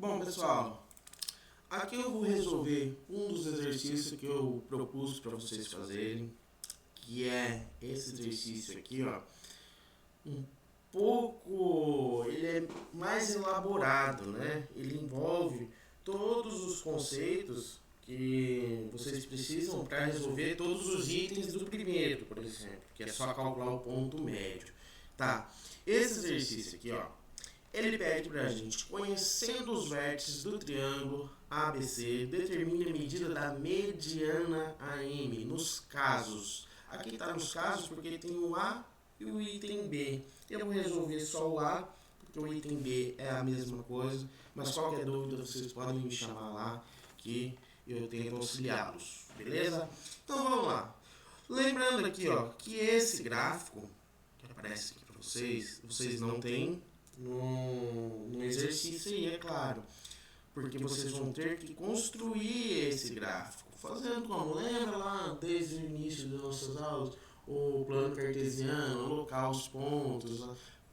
Bom, pessoal, aqui eu vou resolver um dos exercícios que eu propus para vocês fazerem, que é esse exercício aqui, ó. Ele é mais elaborado, né? Ele envolve todos os conceitos que vocês precisam para resolver todos os itens do primeiro, por exemplo, que é só calcular o ponto médio. Tá, esse exercício aqui, ó, ele pede pra gente, conhecendo os vértices do triângulo ABC, determine a medida da mediana AM nos casos. Aqui está nos casos porque tem o A e o item B. Eu vou resolver só o A, porque o item B é a mesma coisa, mas qualquer dúvida vocês podem me chamar lá, que eu tento auxiliá-los, beleza? Então vamos lá. Lembrando aqui, ó, que esse gráfico que aparece aqui para vocês não têm no exercício aí, é claro, porque vocês vão ter que construir esse gráfico, fazendo como? Lembra lá, desde o início das nossas aulas, o plano cartesiano, alocar os pontos,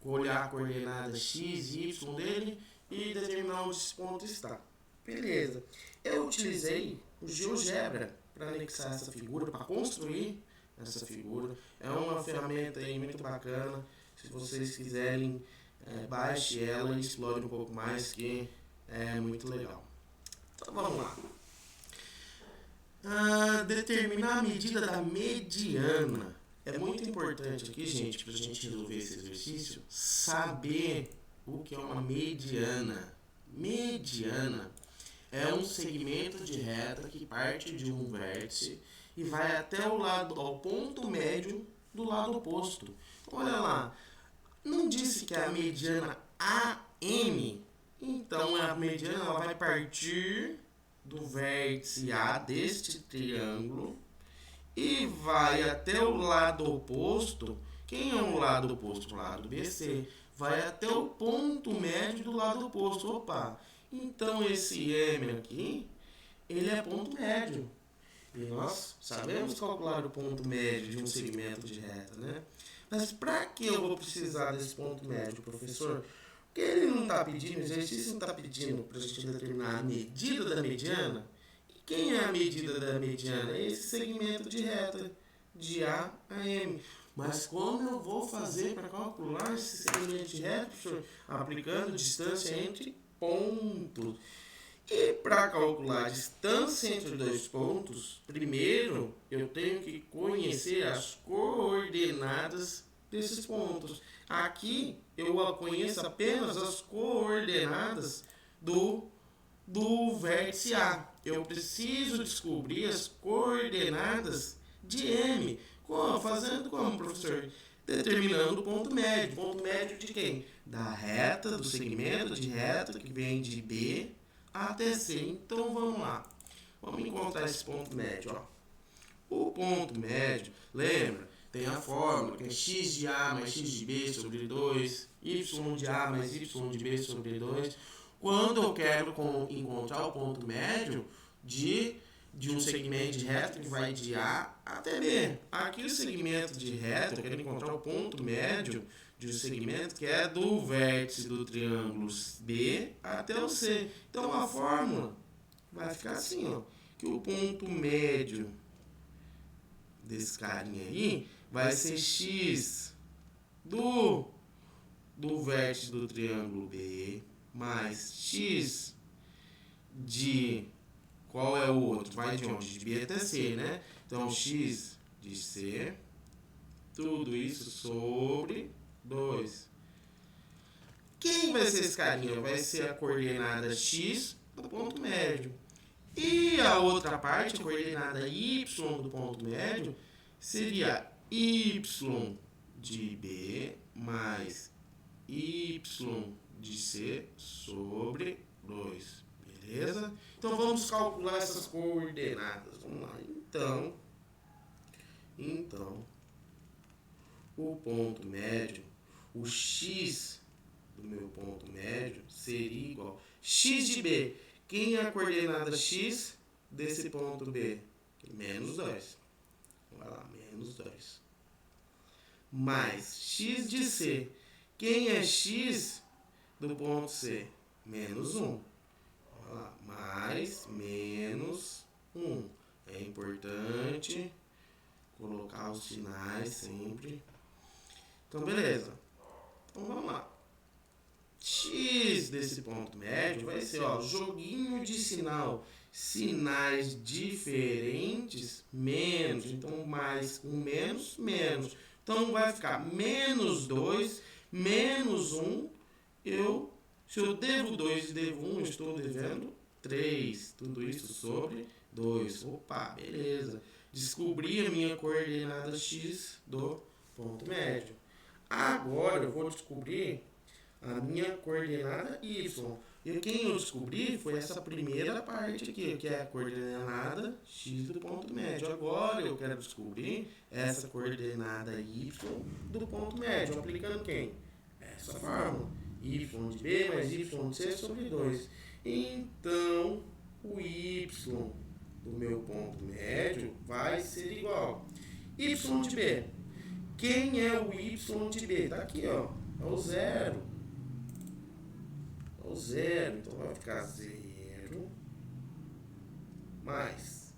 olhar a coordenada x e y dele e determinar onde esse ponto está. Beleza. Eu utilizei o GeoGebra para anexar essa figura, para construir essa figura. É uma ferramenta aí muito bacana. Se vocês quiserem, baixe ela e explore um pouco mais, que é muito legal. Então vamos lá. Determinar a medida da mediana. É muito importante aqui, gente, para a gente resolver esse exercício, saber o que é uma mediana. Mediana é um segmento de reta que parte de um vértice e vai até ao ponto médio do lado oposto. Olha lá, não disse que é a mediana AM? Então a mediana ela vai partir do vértice A deste triângulo e vai até o lado oposto. Quem é o lado oposto? O lado BC. Vai até o ponto médio do lado oposto. Opa! Então esse M aqui, ele é ponto médio. E nós sabemos calcular o ponto médio de um segmento de reta, né? Mas para que eu vou precisar desse ponto médio, professor? Porque ele não está pedindo, o exercício não está pedindo para a gente determinar a medida da mediana. E quem é a medida da mediana? É esse segmento de reta, de A a M. Mas como eu vou fazer para calcular esse segmento de reta, professor? Aplicando distância entre pontos. E para calcular a distância entre dois pontos, primeiro eu tenho que conhecer as coordenadas desses pontos. Aqui eu conheço apenas as coordenadas do vértice A. Eu preciso descobrir as coordenadas de M. Fazendo como, professor? Determinando o ponto médio. Ponto médio de quem? Da reta, do segmento de reta que vem de B até C. Então vamos lá. Vamos encontrar esse ponto médio. Ó. O ponto médio, lembra? Tem a fórmula que é x de A mais x de B sobre 2, y de A mais y de B sobre 2. Quando eu quero encontrar o ponto médio de um segmento de reta que vai de A até B. Aqui o segmento de reta, eu quero encontrar o ponto médio de um segmento que é do vértice do triângulo B até o C. Então a fórmula vai ficar assim, ó, que o ponto médio desse carinha aí vai ser x do vértice do triângulo B mais x de... Qual é o outro? Vai de onde? De B até C, né? Então, x de C, tudo isso sobre 2. Quem vai ser esse carinha? Vai ser a coordenada x do ponto médio. E a outra parte, a coordenada y do ponto médio, seria y de B mais y de C sobre 2. Beleza? Então vamos calcular essas coordenadas. Vamos lá. Então, o ponto médio, o x do meu ponto médio seria igual a x de B. Quem é a coordenada x desse ponto B? Menos 2. Vai lá, menos 2. Mais x de C. Quem é x do ponto C? Menos 1. Olha lá, mais, menos 1. É importante colocar os sinais sempre. Então, beleza. Então, vamos lá. X desse ponto médio vai ser, ó, joguinho de sinal. Sinais diferentes, menos. Então, mais com menos, menos. Então, vai ficar menos 2, menos 1. Se eu devo 2 e devo 1, eu estou devendo 3. Tudo isso sobre 2. Opa, beleza. Descobri a minha coordenada X do ponto médio. Agora eu vou descobrir a minha coordenada Y. E quem eu descobri foi essa primeira parte aqui, que é a coordenada X do ponto médio. Agora eu quero descobrir essa coordenada Y do ponto médio. Aplicando quem? Essa fórmula. Y de B mais Y de C sobre 2. Então, o Y do meu ponto médio vai ser igual. Y de B. Quem é o Y de B? Está aqui, ó. É o zero. É o zero. Então vai ficar 0 mais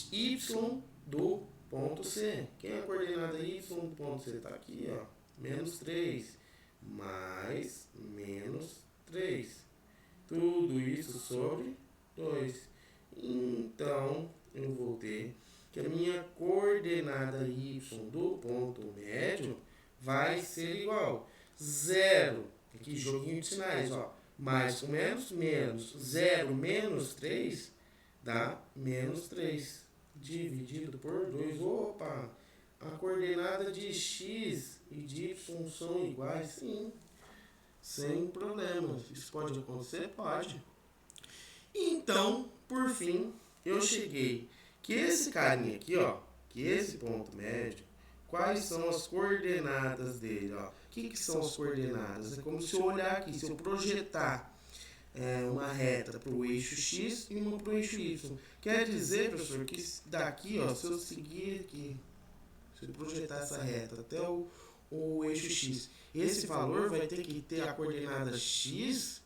Y do ponto C. Quem é a coordenada Y do ponto C? Está aqui, ó. Menos 3. Mais menos 3. Tudo isso sobre 2. Então, eu vou ter que a minha coordenada Y do ponto médio vai ser igual. 0. Aqui, joguinho de sinais, ó. Mais com menos, menos. 0 menos 3 dá menos 3. Dividido por 2. Opa! A coordenada de X e de Y são iguais? Sim. Sem problemas. Isso pode acontecer? Pode. Então, por fim, eu cheguei que esse carinha aqui, ó, que esse ponto médio, quais são as coordenadas dele, ó? O que são as coordenadas? É como se eu olhar aqui, se eu projetar uma reta para o eixo X e uma para o eixo Y. Quer dizer, professor, que daqui, ó, se eu seguir aqui, se eu projetar essa reta até o eixo X, esse valor vai ter que ter a coordenada X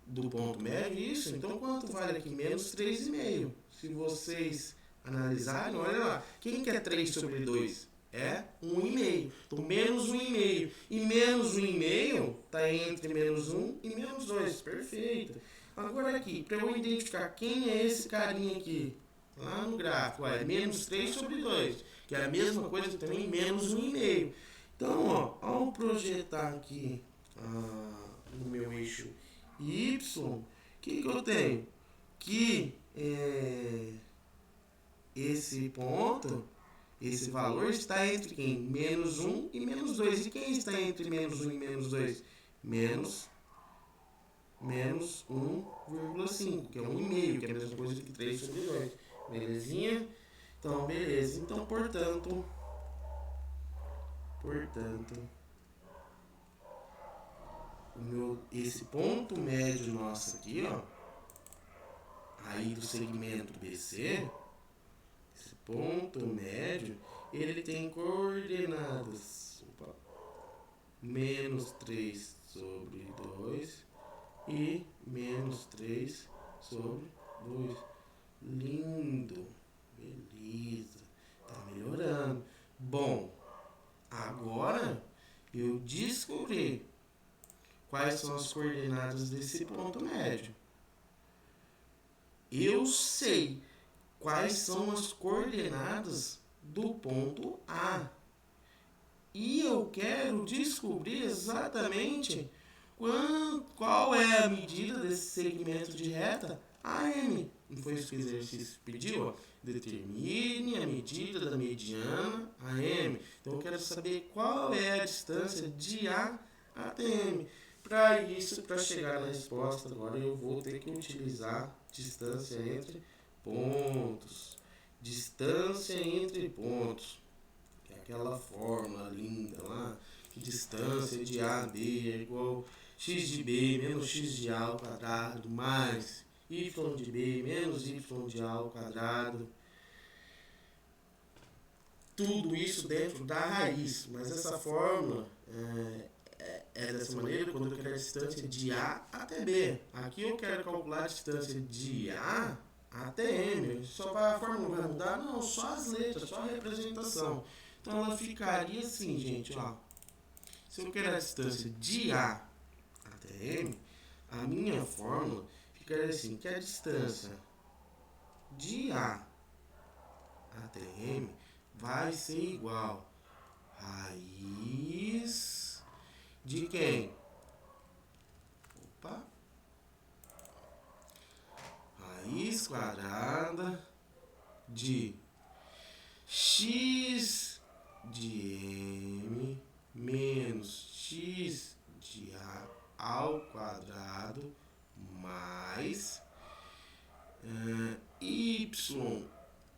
do ponto médio, isso. Então, quanto vale aqui? Menos 3,5. Se vocês analisarem, olha lá. Quem que é 3 sobre 2? É 1,5. Então, menos 1,5. E menos 1,5 está entre menos 1 e menos 2. Perfeito. Agora aqui, para eu identificar quem é esse carinha aqui, lá no gráfico, é menos 3 sobre 2. Que é a mesma coisa também, menos 1,5. Então, ó, ao projetar aqui no meu eixo Y, o que eu tenho? Que esse ponto, esse valor está entre quem? Menos 1 e menos 2. E quem está entre menos 1 e menos 2? Menos 1,5, que é 1,5, que é a mesma coisa que 3 sobre 2. Belezinha? Então, beleza. Então, portanto, esse ponto médio nosso aqui, ó, aí do segmento BC, esse ponto médio, ele tem coordenadas menos 3 sobre 2 e menos 3 sobre 2. Lindo, beleza, tá melhorando. Bom, agora eu descobri quais são as coordenadas desse ponto médio. Eu sei quais são as coordenadas do ponto A. E eu quero descobrir exatamente qual é a medida desse segmento de reta AM. Não foi isso que o exercício pediu? Determine a medida da mediana AM. Então eu quero saber qual é a distância de A até M. Para isso, para chegar na resposta, agora eu vou ter que utilizar distância entre pontos. Distância entre pontos. Que é aquela fórmula linda lá. Que distância de A a B é igual x de B menos x de A ao quadrado mais y de B menos y de A ao quadrado. Tudo isso dentro da raiz. Mas essa fórmula é dessa maneira quando eu quero a distância de A até B. Aqui eu quero calcular a distância de A até M. Só a fórmula vai mudar? Não, só as letras, só a representação. Então ela ficaria assim, gente, ó. Se eu quero a distância de A até M, a minha fórmula ficaria assim, que a distância de A até M vai ser igual a raiz de quem? Opa! Raiz quadrada de x de m menos x de a ao quadrado mais y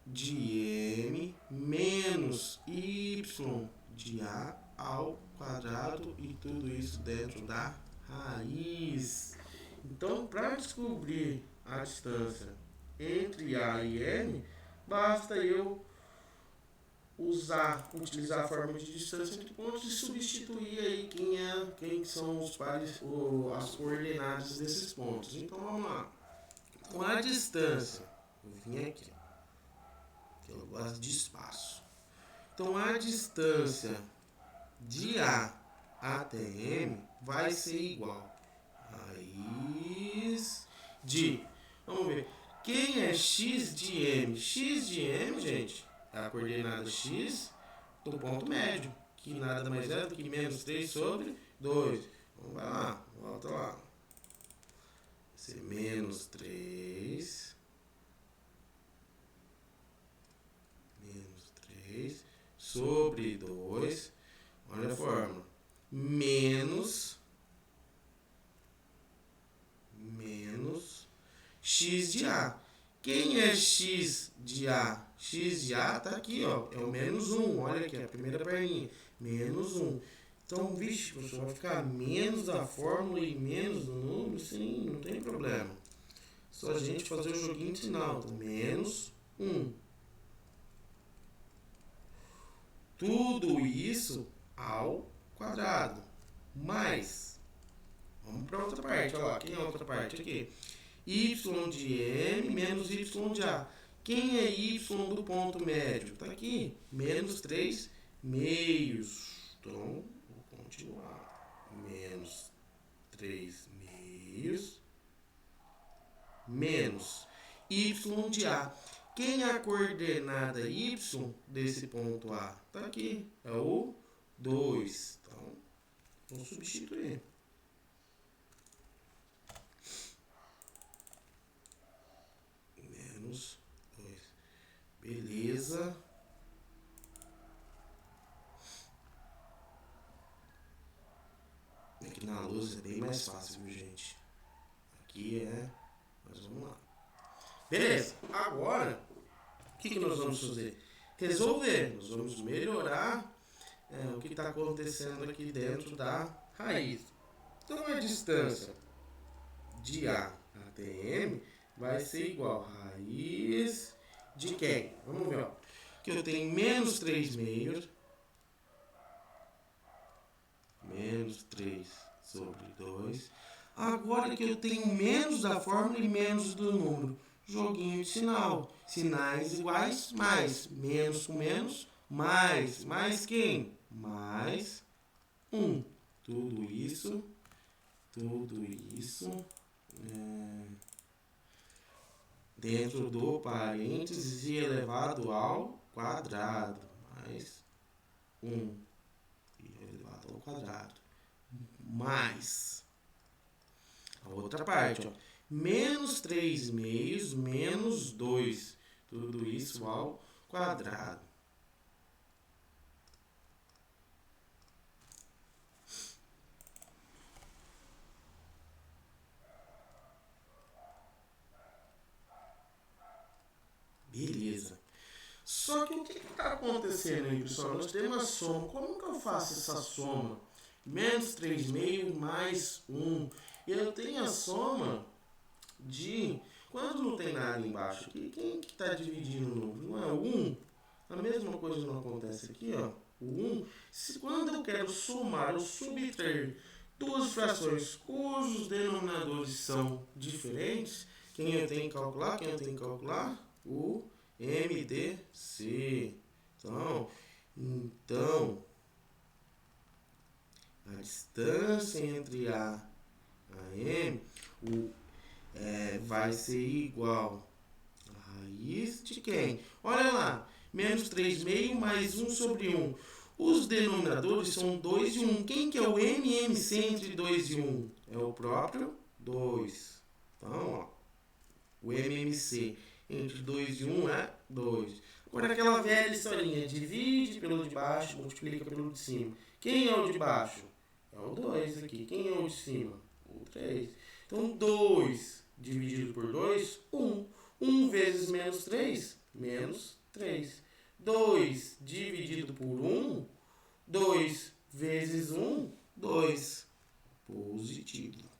de m menos y de a ao quadrado, e tudo isso dentro da raiz. Então, para descobrir a distância entre A e M, basta eu utilizar a fórmula de distância entre pontos e substituir aí quem são os pares, ou as coordenadas desses pontos. Então vamos lá. Com a distância, eu vim aqui, que eu gosto de espaço. Então a distância de A até M vai ser igual a raiz de, vamos ver, quem é x de m? X de m, gente, é a coordenada x do ponto médio, que nada mais é do que menos 3 sobre 2. Então vai lá, volta lá. Vai ser menos 3 sobre 2. Olha a fórmula. Menos x de A. Quem é x de A? X de A tá aqui, ó. É o menos 1. Olha aqui, a primeira perninha. Menos 1. Então, vixe, professor, vai ficar menos da fórmula e menos do número? Sim, não tem problema. Só a gente fazer o joguinho de sinal. Então, menos 1. Tudo isso ao quadrado. Mais. Vamos para outra parte. Olha lá, quem é a outra parte? Aqui. Y de M menos Y de A. Quem é Y do ponto médio? Está aqui. Menos 3 meios. Então, vou continuar. Menos 3 meios. Menos Y de A. Quem é a coordenada Y desse ponto A? Está aqui. É o 2. Então, vou substituir. Menos 2. Beleza. Aqui na luz é bem mais fácil, viu, gente? Aqui é... Mas vamos lá. Beleza. Agora, o que nós vamos fazer? Resolver. Nós vamos melhorar o que está acontecendo aqui dentro da raiz. Então, a distância de A até M vai ser igual a raiz de quem? Vamos ver, ó. Que eu tenho menos 3 meios. Menos 3 sobre 2. Agora que eu tenho menos da fórmula e menos do número. Joguinho de sinal. Sinais iguais, mais. Menos com menos, mais. Mais quem? Mais 1. Tudo isso dentro do parênteses e elevado ao quadrado. Mais 1 elevado ao quadrado. Mais a outra parte, ó. Menos 3 meios menos 2. Tudo isso ao quadrado. Beleza. Só que o que está acontecendo aí, pessoal? Nós temos a soma. Como que eu faço essa soma? Menos 3 meios mais 1. Eu tenho a soma de... Quando não tem nada embaixo aqui, quem que está dividindo o número? Não é o 1? A mesma coisa não acontece aqui, ó. 1. Quando eu quero somar ou subtrair duas frações cujos denominadores são diferentes, quem eu tenho que calcular? O MDC. Então, a distância entre A e M vai ser igual a raiz de quem? Olha lá, menos 3 meio mais 1 sobre 1. Os denominadores são 2 e 1. Quem que é o MMC entre 2 e 1? É o próprio 2. Então, ó, o MMC entre 2 e 1 é 2. Agora aquela velha historinha, divide pelo de baixo, multiplica pelo de cima. Quem é o de baixo? É o 2 aqui. Quem é o de cima? O 3. Então, 2 dividido por 2, 1. 1 vezes menos 3, menos 3. 2 dividido por 1, 2 vezes 1, 2. Positivo.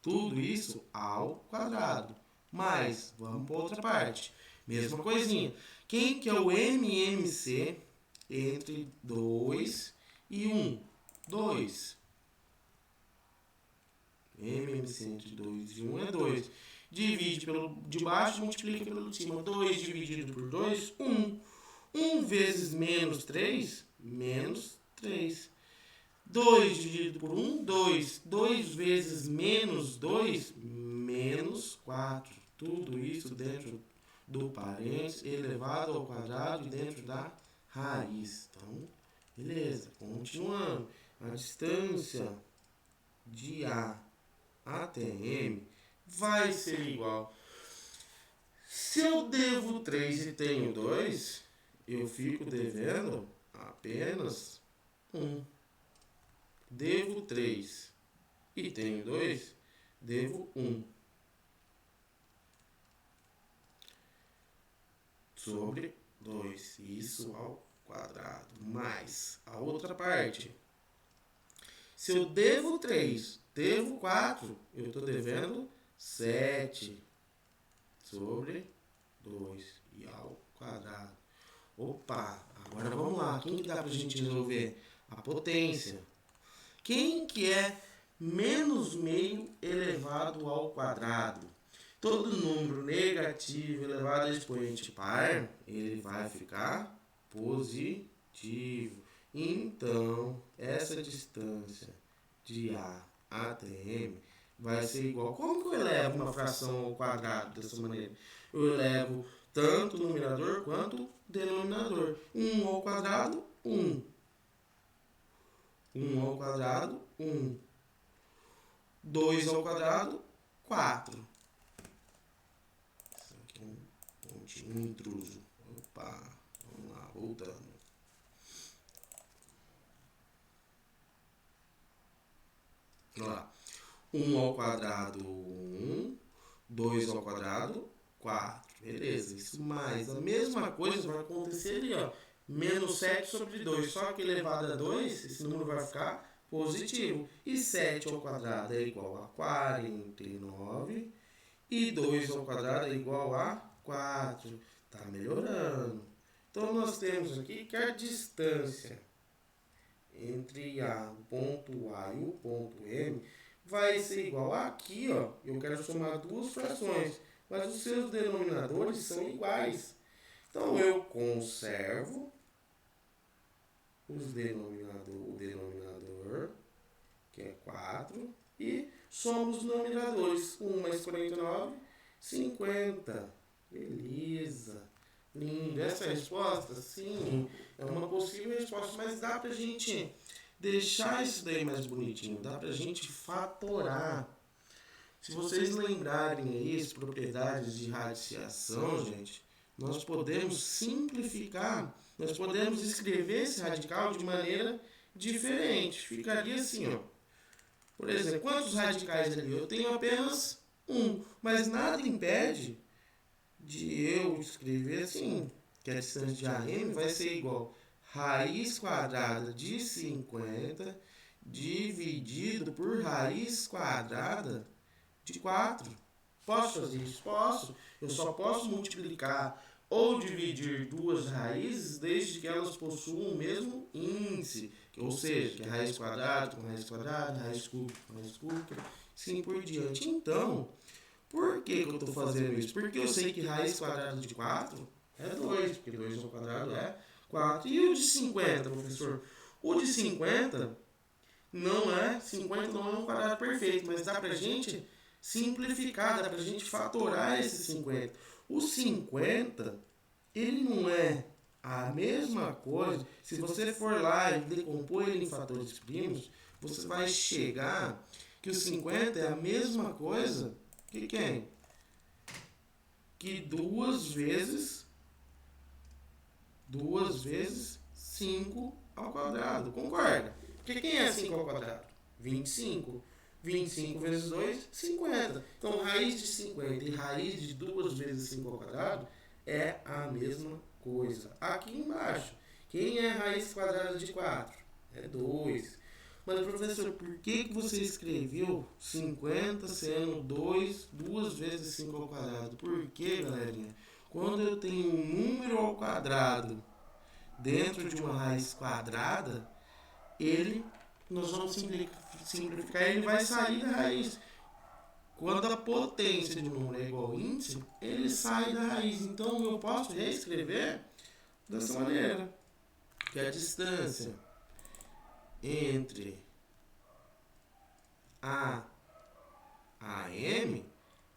Tudo isso ao quadrado. Mas, vamos para outra parte. Mesma coisinha. Quem que é o MMC entre 2 e 1? 2. MMC entre 2 e 1 é 2. Divide pelo de baixo, multiplica pelo de cima. 2 dividido por 2, 1. 1 vezes menos 3, menos 3. 2 dividido por 1, 2. 2 vezes menos 2, menos 4. Tudo isso dentro do parênteses elevado ao quadrado e dentro da raiz. Então, beleza. Continuando. A distância de A até M vai ser igual. Se eu devo 3 e tenho 2, eu fico devendo apenas 1. Devo 3 e tenho 2, devo 1. Sobre 2. Isso ao quadrado. Mais a outra parte. Se eu devo 3, devo 4, eu estou devendo 7 sobre 2 e ao quadrado. Opa, agora vamos lá. Quem que dá para a gente resolver? A potência. Quem que é menos meio elevado ao quadrado? Todo número negativo elevado a expoente par, ele vai ficar positivo. Então, essa distância de A até M vai ser igual. Como que eu elevo uma fração ao quadrado dessa maneira? Eu elevo tanto o numerador quanto o denominador. 1 ao quadrado, 1. 1 ao quadrado, 1. 2 ao quadrado, 4. Isso aqui é um intruso. Opa, vamos lá, voltando. Olha lá. 1 ao quadrado, 1. 2 ao quadrado, 4. Beleza, isso mais. A mesma coisa vai acontecer ali, ó. Menos 7 sobre 2. Só que elevado a 2, esse número vai ficar positivo. E 7 ao quadrado é igual a 49. E 2 ao quadrado é igual a 4. Tá melhorando. Então, nós temos aqui que a distância entre o ponto A e o ponto M vai ser igual a aqui, ó. Eu quero somar duas frações, mas os seus denominadores são iguais. Então, eu conservo o denominador, que é 4, e somo os numeradores. 1 mais 49, 50. Beleza. Lindo. Essa resposta, sim, é uma possível resposta, mas dá pra gente deixar isso daí mais bonitinho. Dá pra gente fatorar. Se vocês lembrarem aí as propriedades de radiciação, gente, nós podemos simplificar, nós podemos escrever esse radical de maneira diferente. Ficaria assim, ó. Por exemplo, quantos radicais ali? Eu tenho apenas um, mas nada impede de eu escrever assim, que a distância de AM vai ser igual a raiz quadrada de 50 dividido por raiz quadrada de 4. Posso fazer isso? Posso. Eu só posso multiplicar ou dividir duas raízes desde que elas possuam o mesmo índice, ou seja, que é raiz quadrada com raiz quadrada, raiz cúbica com raiz cúbica, assim por diante. Então, por que eu estou fazendo isso? Porque eu sei que raiz quadrada de 4 é 2, porque 2 ao quadrado é 4. E o de 50, professor? O de 50 50 não é um quadrado perfeito, mas dá pra gente simplificar, dá pra gente fatorar esse 50. O 50, ele não é a mesma coisa. Se você for lá e decompor ele em fatores primos, você vai chegar que o 50 é a mesma coisa que quem? Que duas vezes 5 ao quadrado. Concorda? Porque quem é 5 ao quadrado? 25. 25 vezes 2, 50. Então, raiz de 50 e raiz de 2 vezes 5 ao quadrado é a mesma coisa. Aqui embaixo, quem é raiz quadrada de 4? É 2. Mas, professor, por que você escreveu 50 sendo 2 vezes 5 ao quadrado? Por que, galerinha? Quando eu tenho um número ao quadrado dentro de uma raiz quadrada, nós vamos simplificar, ele vai sair da raiz. Quando a potência de um número é igual ao índice, ele sai da raiz. Então eu posso reescrever dessa maneira, que a distância entre A M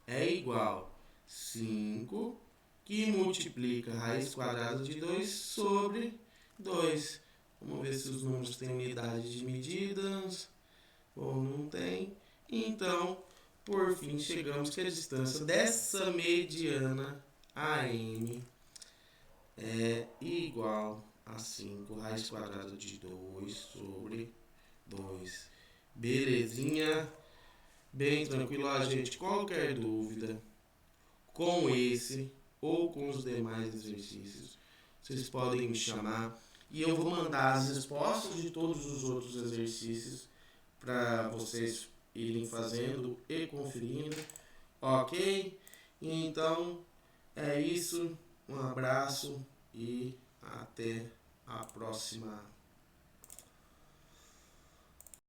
é igual a 5 que multiplica a raiz quadrada de 2 sobre 2. Vamos ver se os números têm unidade de medidas ou não tem. Então, por fim, chegamos que a distância dessa mediana AM é igual a 5 raiz quadrada de 2 sobre 2. Belezinha? Bem tranquilo, gente. Qualquer dúvida com esse ou com os demais exercícios, vocês podem me chamar e eu vou mandar as respostas de todos os outros exercícios para vocês irem fazendo e conferindo, ok? Então é isso, um abraço e até a próxima.